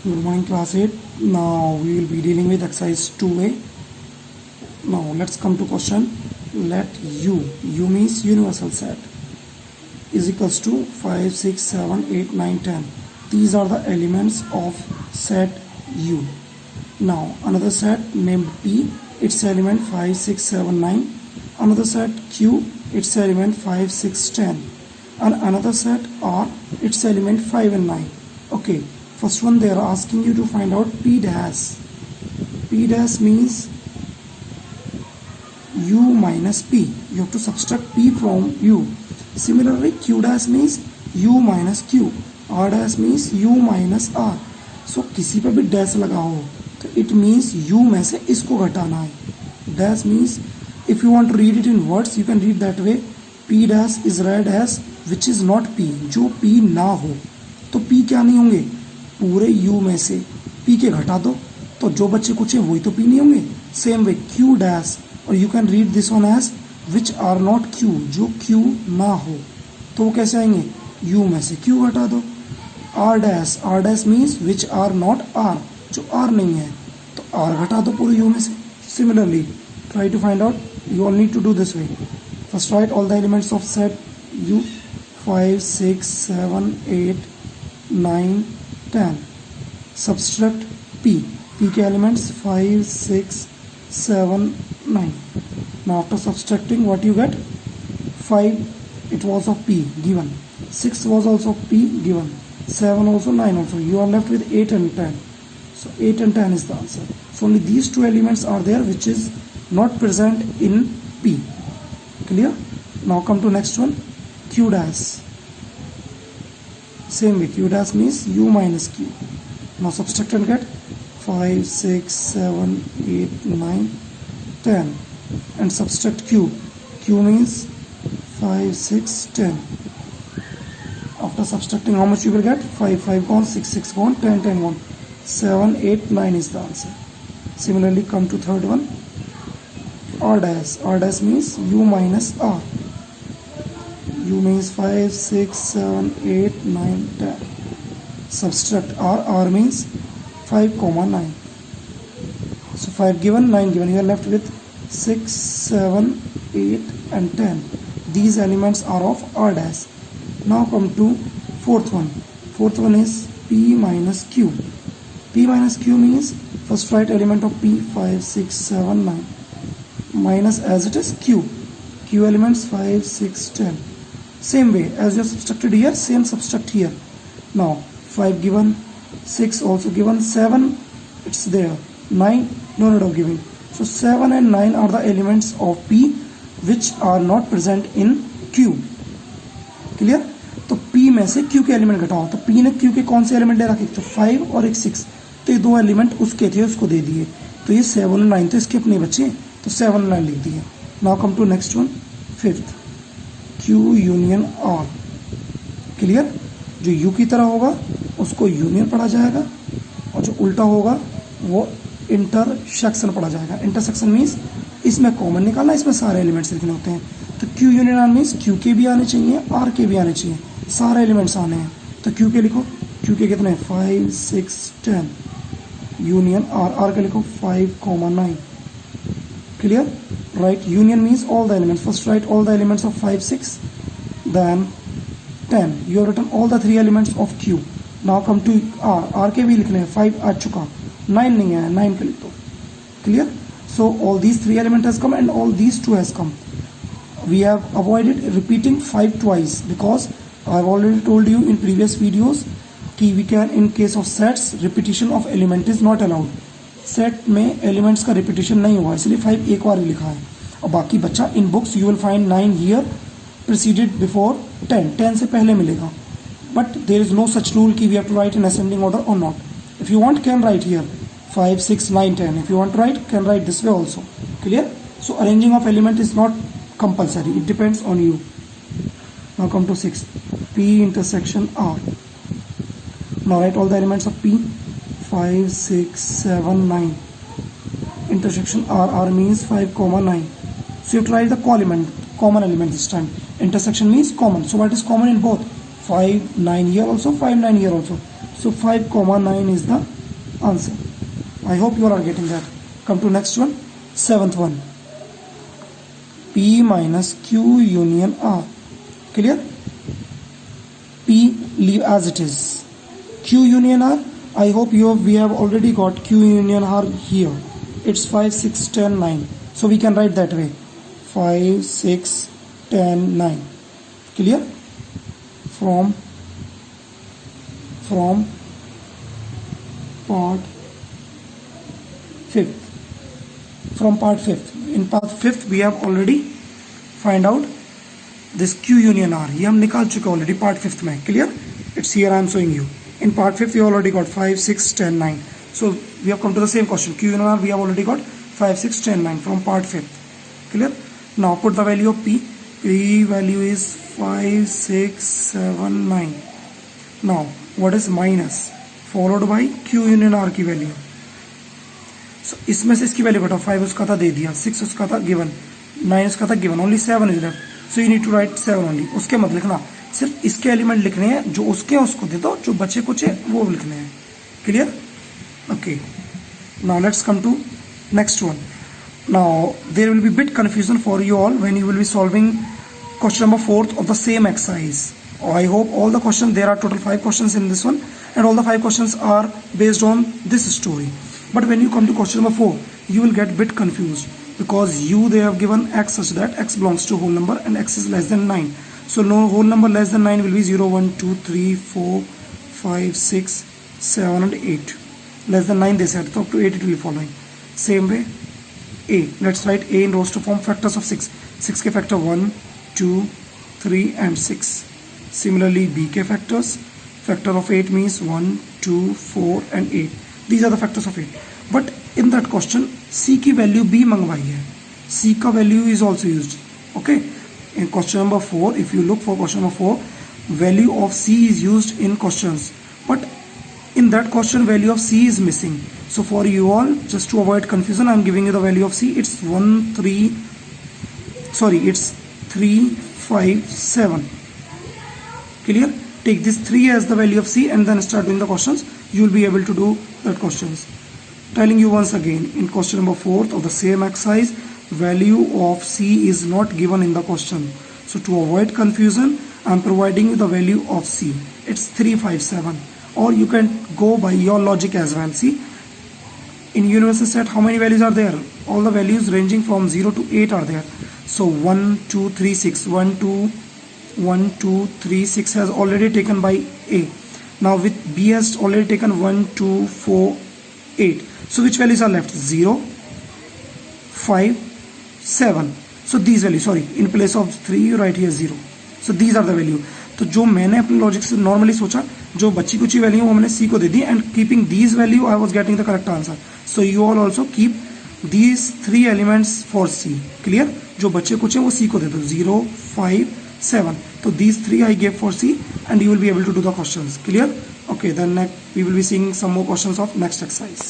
Good morning, class 8. Now we will be dealing with exercise 2a. Now let's come to question. Let U means universal set, is equals to 5, 6, 7, 8, 9, 10. These are the elements of set U. Now another set named P, its element 5, 6, 7, 9. Another set Q, its element 5, 6, 10. And another set R, its element 5 and 9. Okay. First one, they are asking you to find out P dash. P dash means U minus P. You have to subtract P from U. Similarly, Q dash means U minus Q. R dash means U minus R. So किसी पे भी dash लगा हो तो it means U में से इसको घटाना है. Dash means if you want to read it in words, you can read that way. P dash is read as which is not P. जो P ना हो तो P क्या नहीं होंगे, पूरे U में से P के घटा दो तो जो बच्चे कुछ है वही तो P नहीं होंगे. सेम वे Q डैश, और you can read this one as which are not Q. जो Q ना हो तो वो कैसे आएंगे, U में से Q घटा दो. R dash means which are not R. जो R नहीं है तो R घटा दो पूरे U में से. Similarly try to find out. You all need to do this way. First write all the elements of set U. 5, 6, 7, 8, 9, 10. Subtract P. P के elements 5, 6, 7, 9. Now after subtracting, what you get? 5 it was of P given. 6 was also P given. 7 also, 9 also. You are left with 8 and 10. So 8 and 10 is the answer. So only these two elements are there which is not present in P. Clear? Now come to next one. Q dash. Same way, Q dash means U minus Q. Now subtract and get 5, 6, 7, 8, 9, 10. And subtract Q. Q means 5, 6, 10. After subtracting, how much you will get? 5, 5 gone, 6, 6 gone, 10, 10 gone. 7, 8, 9 is the answer. Similarly, come to third one. R dash. R dash means U minus R. U means 5, 6, 7, 8, 9, 10. Subtract R. R means 5, 9. So 5 given, 9 given. You are left with 6, 7, 8 and 10. These elements are of R dash. Now come to fourth one. Fourth one is P minus Q. P minus Q means first write element of P 5, 6, 7, 9. Minus as it is Q. Q elements 5, 6, 10. Same way as you subtracted here, same subtract here. Now 5 given, 6 also given, 7 it's there, 9 no need of giving. So 7 and 9 are the elements of P which are not present in Q. Clear? तो P में से Q के element घटाओ. तो P ने Q के कौन से एलिमेंट ले रखे, तो 5 और एक 6. तो ये दो एलिमेंट उसके थे, उसको दे दिए. तो ये 7 और 9 तो इसके अपने बच्चे, तो 7 और 9 लिख दिए. Now come to next one, fifth. Q union R. Clear? जो U की तरह होगा उसको यूनियन पढ़ा जाएगा और जो उल्टा होगा वो इंटरसेक्शन पढ़ा जाएगा. इंटरसेक्शन मीन्स इसमें कॉमन निकालना, इसमें सारे एलिमेंट्स लिखने होते हैं. तो Q union R means Q के भी आने चाहिए, R के भी आने चाहिए, सारे एलिमेंट्स आने हैं. तो Q के लिखो. Q के कितने, 5, 6, 10. Union R. R के लिखो 5, 9. Clear? Write union means all the elements. First write all the elements of 5, 6, then 10. You have written all the three elements of Q. Now come to R. R के भी लिखने हैं. 5 आ चुका, 9 नहीं आया, 9 के लिख दो. Clear? So all these three elements has come and all these two has come. We have avoided repeating 5 twice because I have already told you in previous videos कि we can, in case of sets, repetition of element is not allowed. Set में elements का repetition नहीं हुआ, इसलिए 5 एक बार ही लिखा है. और बाकी बच्चा in books you will find 9 here preceded before 10. 10 से पहले मिलेगा. But there is no such rule कि we have to write in ascending order और not. If you want can write here 5, 6, 9, 10. If you want to write can write this way also. Clear? So arranging of element is not compulsory, it depends on you. Now come to 6. P intersection R. Now write all the elements of P. 5, 6, 7, 9. Intersection R. R means 5, 9. So you have to write the common element this time. Intersection means common. So what is common in both? 5, 9 here also, 5, 9 here also. So 5,9 is the answer. I hope you all are getting that. Come to next one, seventh one. P minus Q union R. Clear? P leave as it is. Q union R, I hope we have already got Q union R here. It's 5, 6, 10, 9. So we can write that way. 5, 6, 10, 9. Clear? From part 5th. From part 5th. In part 5th we have already find out this Q union R. ये हम निकाल चुके already part 5th में. Clear? It's here I am showing you. In part 5th we already got 5, 6, 10, 9. So we have come to the same question. Q union R we have already got 5, 6, 10, 9 from part 5th. Clear? Now put the value of P. P value is 5, 6, 7, 9. Now what is minus? Followed by Q union R की value. So इसमें से इसकी value घटाओ. 5 उसका था दे दिया, 6 उसका था गिवन, 9 उसका था given, only 7 is left. So you need to write 7 only. उसके मत लिखना, सिर्फ इसके एलिमेंट लिखने हैं, जो उसके हैं उसको दे दो, जो बचे कुछ है वो लिखने हैं. Clear? Okay. Now let's come to next one. Now there will be bit confusion for you all when you will be solving question number 4th of the same exercise. I hope all the questions, there are total 5 questions in this one, and all the 5 questions are based on this story. But when you come to question number 4, you will get bit confused, because they have given x such that x belongs to whole number and x is less than 9. So no whole number less than 9 will be 0, 1, 2, 3, 4, 5, 6, 7 and 8. Less than 9 they said, so up to 8 it will be following. Same way a, let's write a in rows to form factors of 6. 6 के factor 1, 2, 3 and 6. Similarly b के factors, factor of 8 means 1, 2, 4 and 8. These are the factors of 8. But in that question c की value b मंगवाई है, c का value is also used. Okay, in question number 4, if you look for question number 4, value of c is used in questions, but in that question value of c is missing. So for you all, just to avoid confusion, I am giving you the value of c. It's 3, 5, 7. Clear? Take this 3 as the value of c and then start doing the questions. You will be able to do that questions. Telling you once again, in question number 4th of the same exercise, value of c is not given in the question. So to avoid confusion, I am providing you the value of c. It's 3, 5, 7. Or you can go by your logic as well. See, in universal set, how many values are there? All the values ranging from 0 to 8 are there. So 1, 2, 3, 6. 1, 2, 3, 6 has already taken by A. Now with B has already taken 1, 2, 4, 8. So which values are left? 0, 5, 7. So these values, sorry, in place of 3 you write here 0. So these are the value. तो जो मैंने अपने logic से normally सोचा, जो बच्ची कुछ value वो मैंने सी को दे दी, and keeping these value I was getting the correct answer. So you all also keep these 3 elements for C. Clear? जो बच्चे कुछ हैं वो सी को दे दो, 0, 5, 7. तो these 3 I give for C and you will be able to do the questions. Clear? Okay, then we will be seeing some more questions of next exercise.